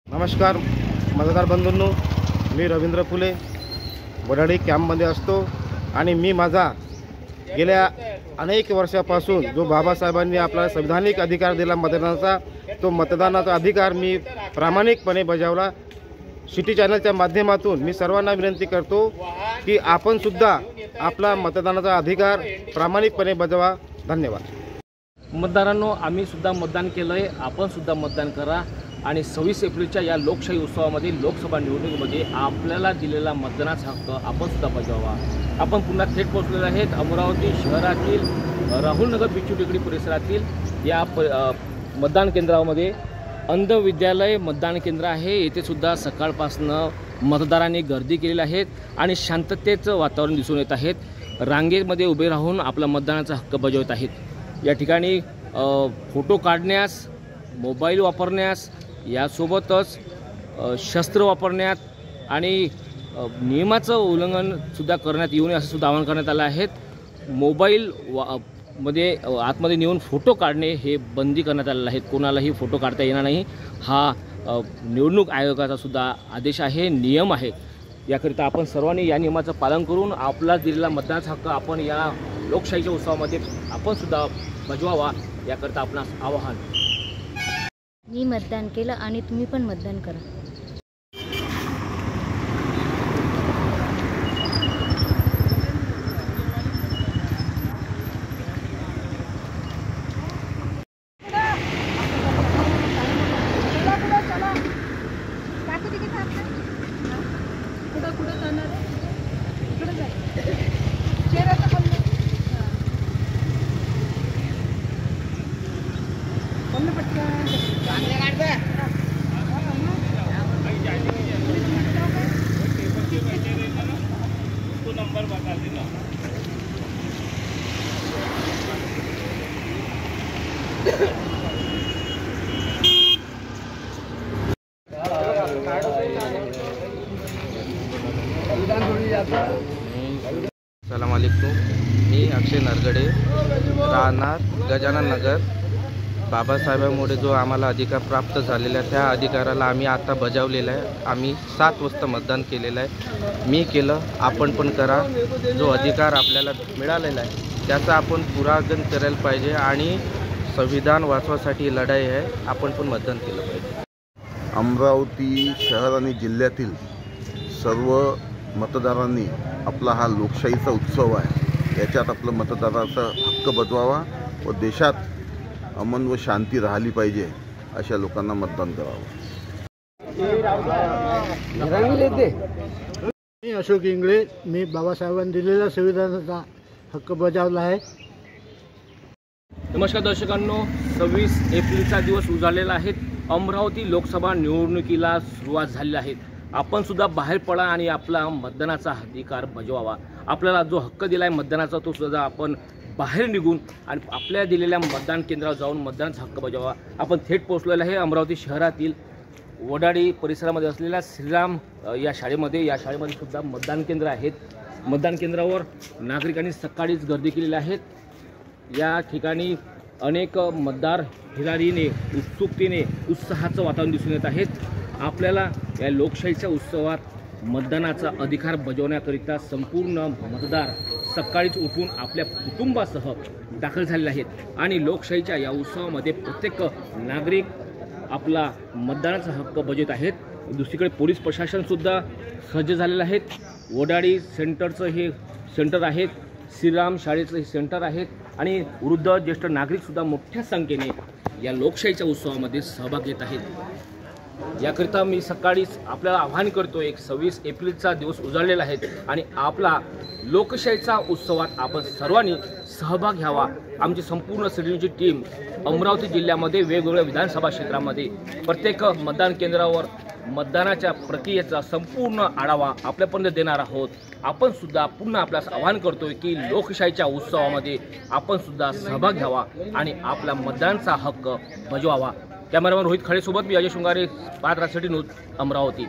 नमस्कार मतदार बंधूंनो, मी रवींद्र फुले वडाळी कॅम्पमध्ये असतो आणि मी माझा गेल्या अनेक वर्षापासून जो बाबासाहेबांनी आपल्याला संविधानिक अधिकार दिला मतदानाचा, तो मतदानाचा अधिकार मी प्रामाणिकपणे बजावला। सिटी चॅनलच्या माध्यमातून मी सर्वांना विनंती करतो की आपण सुद्धा आपला मतदानाचा अधिकार प्रामाणिकपणे बजावा। धन्यवाद। मतदारांनो, आम्ही सुद्धा मतदान केलंय, आपण सुद्धा मतदान करा आणि 26 एप्रिलच्या या लोकशाही उत्सवामध्ये लोकसभा निवडणुकीमध्ये आपल्याला दिलेला मतदानाचा हक्क आपण सुद्धा बजावा। आपण पुन्हा थेट पोहोचलेले आहेत अमरावती शहरातील राहुल नगर बिच्छू टेकडी परिसरातील या मतदान केंद्रामध्ये अंध विद्यालय मतदान केंद्र आहे। येथे सुद्धा सकाळपासनं मतदारांनी गर्दी केलेली आहे आणि शांततेचं वातावरण दिसून येत आहे। रांगेमध्ये उभे राहून आपला मतदानाचा हक्क बजावत आहेत। या ठिकाणी फोटो काढण्यास, मोबाईल वापरण्यास, यासोबतच शस्त्र वापरण्यात आणि नियमाचं उल्लंघन सुद्धा करण्यात येऊ नये असं सुद्धा आवाहन करण्यात आलं आहे। मोबाईल मध्ये आतमध्ये नेऊन फोटो काढणे हे बंदी करण्यात आलेलं आहे। कोणालाही फोटो काढता येणार नाही, हा निवडणूक आयोगाचा सुद्धा आदेश आहे, नियम आहे। याकरिता आपण सर्वांनी या नियमाचं पालन करून आपला दिलेला मतदानाचा हक्क आपण या लोकशाहीच्या उत्सवामध्ये आपण सुद्धा बजवावा, याकरिता आपणास आवाहन। मी मतदान केलं आणि तुम्ही पण मतदान करा। सलाम अलैकुम। मी अक्षय नरगडे, राहणार गजानन नगर। बाबासाहेबांमुळे जो आम्हाला अधिकार प्राप्त झालेला आहे, त्या अधिकाराला आम्ही आता बजावलेला आहे। आम्ही 7 वाजता मतदान केलेलं आहे। मी केलं, आपण पण करा। जो अधिकार आपल्याला मिळालेला आहे त्याचा आपण पुरागन करायला पाहिजे आणि संविधान वाचवासाठी लढाई आहे, आपण पण मतदान केलं पाहिजे। अमरावती शहर आणि जिल्ह्यातील सर्व मतदारांनी आपला हा लोकशाहीचा उत्सव आहे, याच्यात आपलं मतदाराचा हक्क बजवावा व देशात अमन व शांती राहिली पाहिजे अशा लोकांना मतदान करावं। मी अशोक इंगळे, मी बाबासाहेबांनी दिलेला संविधानाचा हक्क बजावला आहे। नमस्कार दर्शकांनो, 26 एप्रिलचा दिवस उजाडलेला आहे। अमरावती लोकसभा निवडणुकीला सुरुवात झालेली आहे। आपण सुद्धा बाहेर पडा आणि आपला मतदानाचा अधिकार बजवावा। आपल्याला जो हक्क दिला आहे मतदानाचा, तो सुद्धा आपण बाहेर निघून आणि आपल्या दिलेल्या मतदान केंद्रावर जाऊन मतदानाचा हक्क बजावा। आपण थेट पोहोचलेलं आहे अमरावती शहरातील वडाळी परिसरामध्ये असलेल्या श्रीराम या शाळेमध्ये सुद्धा मतदान केंद्र आहेत। मतदान केंद्रावर नागरिकांनी सकाळीच गर्दी केलेली आहे। या ठिकाणी अनेक मतदार हिरारीने, उत्सुकतेने, उत्साहाचं वातावरण दिसून येत आहेत। आपल्याला या लोकशाहीच्या उत्सवात मतदानाचा अधिकार बजावण्याकरिता संपूर्ण मतदार सकाळीच उठून आपल्या कुटुंबासह दाखल झालेले आहेत आणि लोकशाहीच्या या उत्सवामध्ये प्रत्येक नागरिक आपला मतदानाचा हक्क बजावत आहेत। दुसरीकडे पोलीस प्रशासनसुद्धा सज्ज झालेलं आहे। वडाळी सेंटरचं हे सेंटर आहे, श्रीराम शाळेचं हे सेंटर आहे आणि वृद्ध ज्येष्ठ नागरिकसुद्धा मोठ्या संख्येने या लोकशाहीच्या उत्सवामध्ये सहभाग घेत आहेत। याकरिता मी सकाळीच आपल्याला आवाहन करतो, एक 26 एप्रिलचा दिवस उजाडलेला आहे आणि आपला लोकशाहीचा उत्सवात आपण सर्वांनी सहभाग घ्यावा। आमची संपूर्ण सिटीची टीम अमरावती जिल्ह्यामध्ये वेगवेगळ्या विधानसभा क्षेत्रामध्ये प्रत्येक मतदान केंद्रावर मतदानाच्या प्रक्रियेचा संपूर्ण आढावा आपल्यापर्यंत देणार आहोत। आपण सुद्धा पुन्हा आपल्यास आवाहन करतोय की लोकशाहीच्या उत्सवामध्ये आपण सुद्धा सहभाग घ्यावा आणि आपला मतदानाचा हक्क बजवावा। कॅमेरामॅन रोहित खळेसोबत मी अजय शृंगारे, पाहत राहण्यासाठी न्यूज अमरावती।